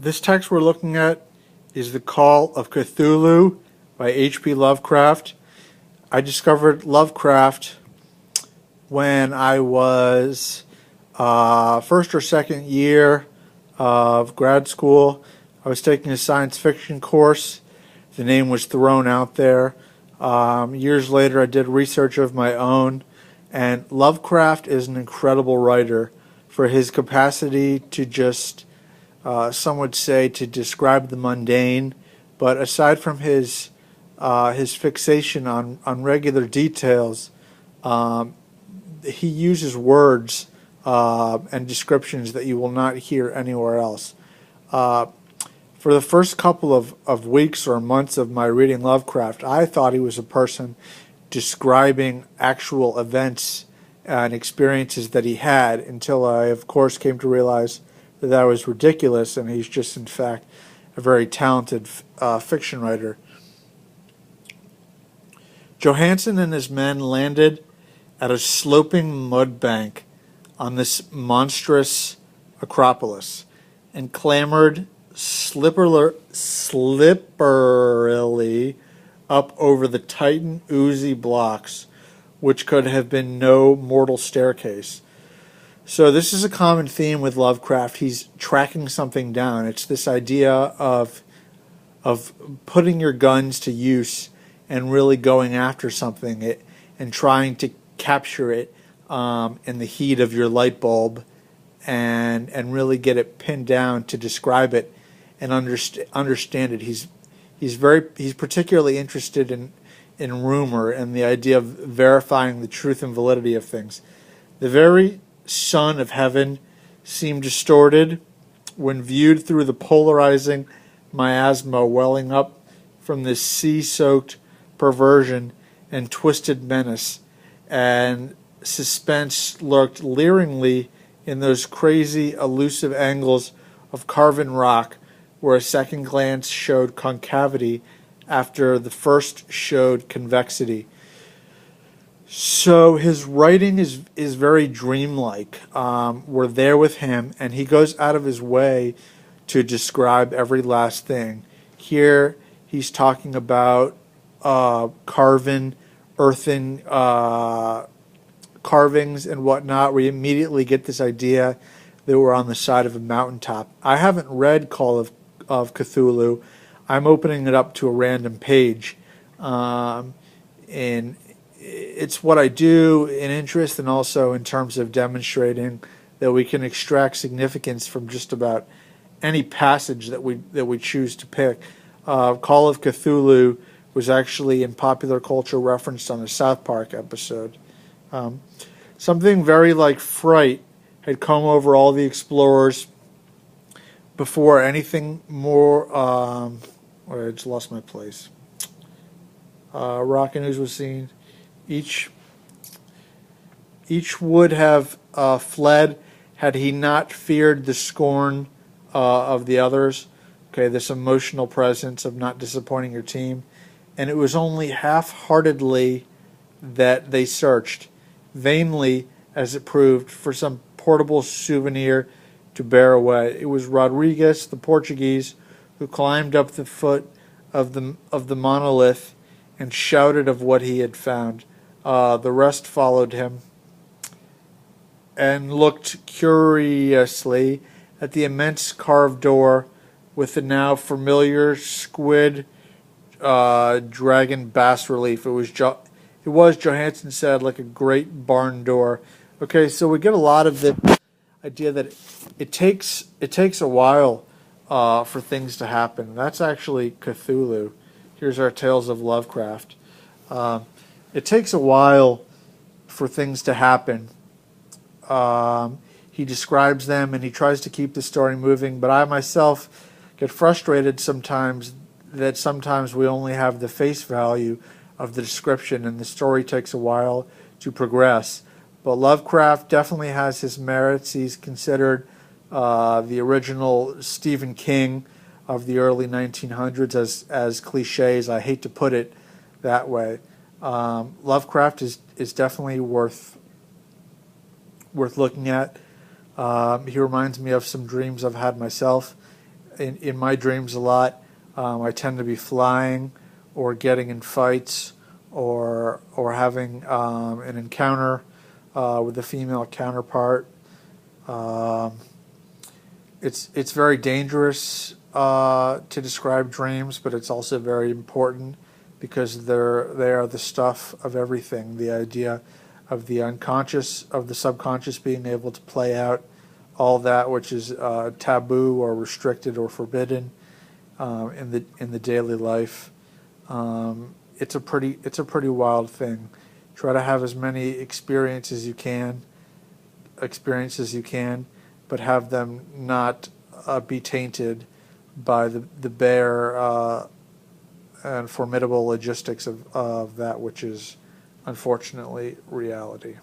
This text we're looking at is The Call of Cthulhu by H.P. Lovecraft. I discovered Lovecraft when I was first or second year of grad school. I was taking a science fiction course. The name was thrown out there. Years later, I did research of my own, and Lovecraft is an incredible writer for his capacity to just, some would say, to describe the mundane. But aside from his fixation on regular details, he uses words and descriptions that you will not hear anywhere else. For the first couple of weeks or months of my reading Lovecraft, I thought he was a person describing actual events and experiences that he had, until I, of course, came to realize that was ridiculous, and he's just, in fact, a very talented fiction writer. Johansen and his men landed at a sloping mud bank on this monstrous acropolis and clambered slipperily up over the titan oozy blocks, which could have been no mortal staircase. So this is a common theme with Lovecraft. He's tracking something down. It's this idea of putting your guns to use and really going after something and trying to capture it in the heat of your light bulb and really get it pinned down to describe it and understand it. He's particularly interested in rumor and the idea of verifying the truth and validity of things. The very sun of heaven seemed distorted when viewed through the polarizing miasma welling up from this sea-soaked perversion and twisted menace, and suspense lurked leeringly in those crazy, elusive angles of carven rock where a second glance showed concavity after the first showed convexity. So his writing is very dreamlike. We're there with him, and he goes out of his way to describe every last thing. Here he's talking about carven, earthen carvings and whatnot. We immediately get this idea that we're on the side of a mountaintop. I haven't read Call of Cthulhu. I'm opening it up to a random page, and it's what I do in interest and also in terms of demonstrating that we can extract significance from just about any passage that we choose to pick. Call of Cthulhu was actually in popular culture referenced on a South Park episode. Something very like fright had come over all the explorers before anything more. I just lost my place. Rocket News was seen. Each would have fled had he not feared the scorn of the others. Okay, this emotional presence of not disappointing your team. And it was only half-heartedly that they searched, vainly as it proved, for some portable souvenir to bear away. It was Rodriguez, the Portuguese, who climbed up the foot of the monolith and shouted of what he had found. The rest followed him and looked curiously at the immense carved door with the now familiar squid dragon bas relief. It was Johansen said, like a great barn door. Okay, so we get a lot of the idea that it takes a while for things to happen. That's actually Cthulhu. Here's our Tales of Lovecraft. It takes a while for things to happen. He describes them and he tries to keep the story moving, but I myself get frustrated sometimes that sometimes we only have the face value of the description and the story takes a while to progress. But Lovecraft definitely has his merits. He's considered the original Stephen King of the early 1900s, as cliche as I hate to put it that way. Lovecraft is definitely worth looking at. He reminds me of some dreams I've had myself, in my dreams a lot. I tend to be flying or getting in fights or having an encounter with a female counterpart. It's very dangerous to describe dreams, but it's also very important because they are the stuff of everything. The idea of the unconscious, of the subconscious being able to play out all that which is taboo or restricted or forbidden in the daily life. It's a pretty wild thing. Try to have as many experiences you can, but have them not be tainted by the bare and formidable logistics of that which is unfortunately reality.